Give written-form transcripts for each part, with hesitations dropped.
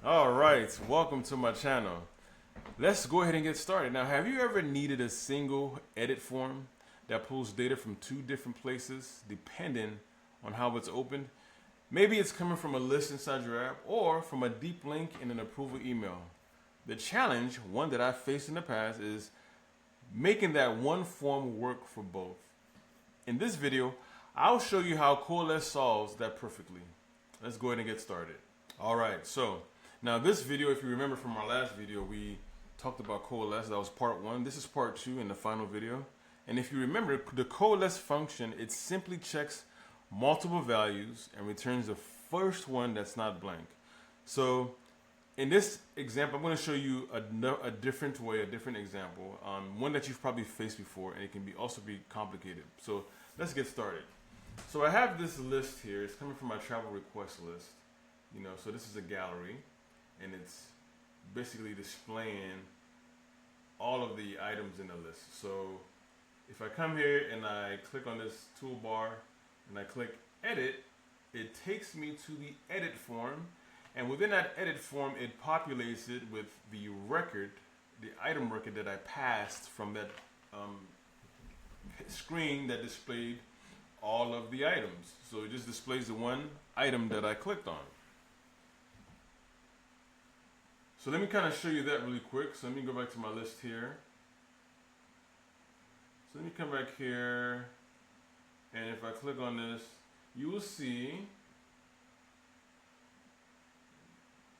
All right, welcome to my channel. Let's go ahead and get started. Now, have you ever needed a single edit form that pulls data from two different places depending on how it's opened? Maybe it's coming from a list inside your app or from a deep link in an approval email. The challenge, one that I've faced in the past, is making that one form work for both. In this video, I'll show you how Coalesce solves that perfectly. Let's go ahead and get started. All right, so now this video, if you remember from our last video, we talked about Coalesce. That was part one. This is part two in the final video. And if you remember, the Coalesce function, it simply checks multiple values and returns the first one that's not blank. So in this example, I'm going to show you a different way, a different example, one that you've probably faced before, and it can also be complicated. So let's get started. So I have this list here. It's coming from my travel request list. So this is a gallery, and it's basically displaying all of the items in the list. So if I come here and I click on this toolbar and I click edit, it takes me to the edit form, and within that edit form it populates it with the record, the item record that I passed from that screen that displayed all of the items. So it just displays the one item that I clicked on. So let me kind of show you that really quick. So let me go back to my list here. So let me come back here, and if I click on this, you will see,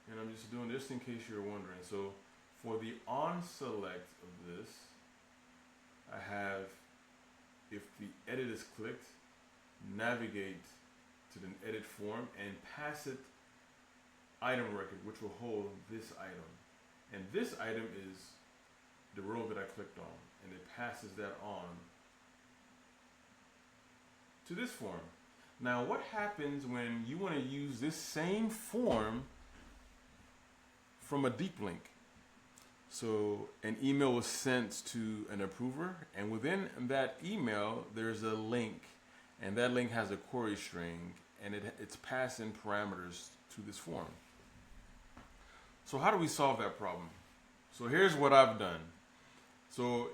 and I'm just doing this in case you're wondering. So for the on select of this, I have, if the edit is clicked, navigate to the edit form and pass it item record, which will hold this item. And this item is the row that I clicked on, and it passes that on to this form. Now, what happens when you want to use this same form from a deep link? So an email was sent to an approver, and within that email, there's a link, and that link has a query string, and it's passing parameters to this form. So how do we solve that problem? So here's what I've done. So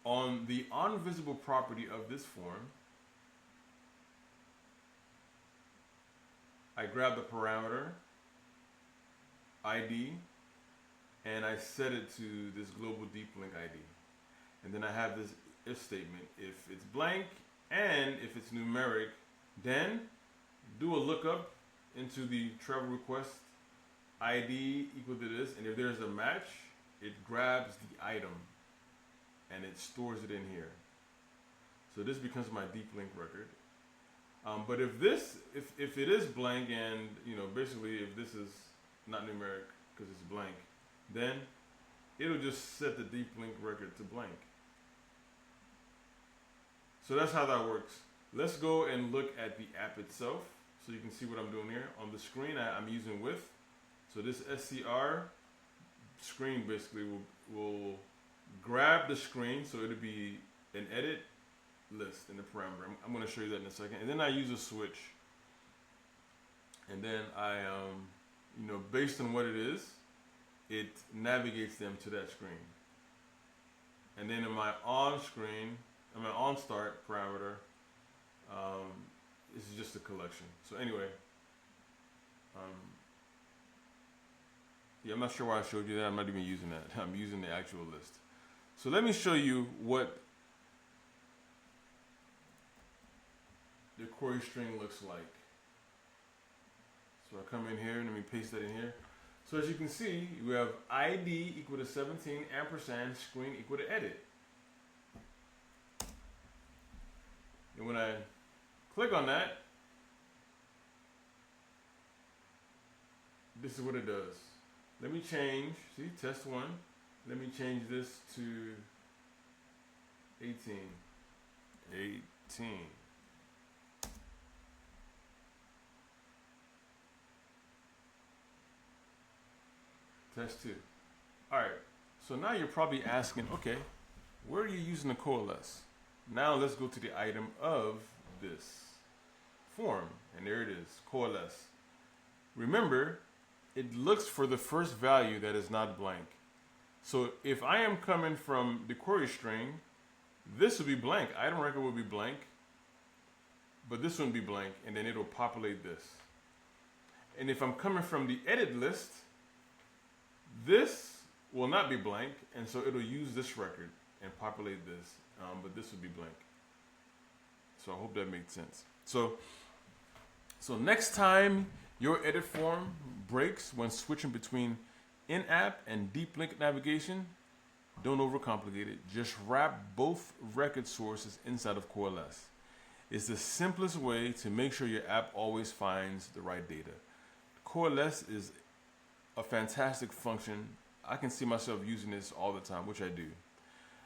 on the onVisible property of this form, I grab the parameter ID and I set it to this global deep link ID. And then I have this if statement. If it's blank and if it's numeric, then do a lookup into the travel request ID equal to this, and if there's a match, it grabs the item and it stores it in here. So this becomes my deep link record. But if it is blank, and basically if this is not numeric because it's blank, then it'll just set the deep link record to blank. So that's how that works. Let's go and look at the app itself so you can see what I'm doing here. On the screen, I'm using with. So this SCR screen basically will grab the screen, so it'll be an edit list in the parameter. I'm going to show you that in a second. And then I use a switch. And then I, based on what it is, it navigates them to that screen. And then in my on screen, in my on start parameter, this is just a collection. So anyway, I'm not sure why I showed you that. I'm not even using that. I'm using the actual list. So let me show you what the query string looks like. So I come in here and let me paste that in here. So as you can see, we have ID equal to 17 ampersand screen equal to edit. And when I click on that, this is what it does. Let me change, see, test one. Let me change this to 18. 18. Test two. All right, so now you're probably asking, okay, where are you using the Coalesce? Now let's go to the item of this form, and there it is, Coalesce. Remember, it looks for the first value that is not blank. So if I am coming from the query string, this would be blank. Item record would be blank, but this wouldn't be blank, and then it'll populate this. And if I'm coming from the edit list, this will not be blank, and so it'll use this record and populate this, but this would be blank. So I hope that made sense. So next time your edit form breaks when switching between in-app and deep link navigation, don't overcomplicate it. Just wrap both record sources inside of Coalesce. It's the simplest way to make sure your app always finds the right data. Coalesce is a fantastic function. I can see myself using this all the time, which I do.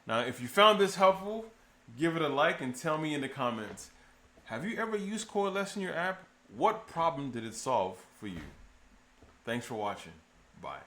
Now, if you found this helpful, give it a like and tell me in the comments, have you ever used Coalesce in your app? What problem did it solve for you? Thanks for watching. Bye.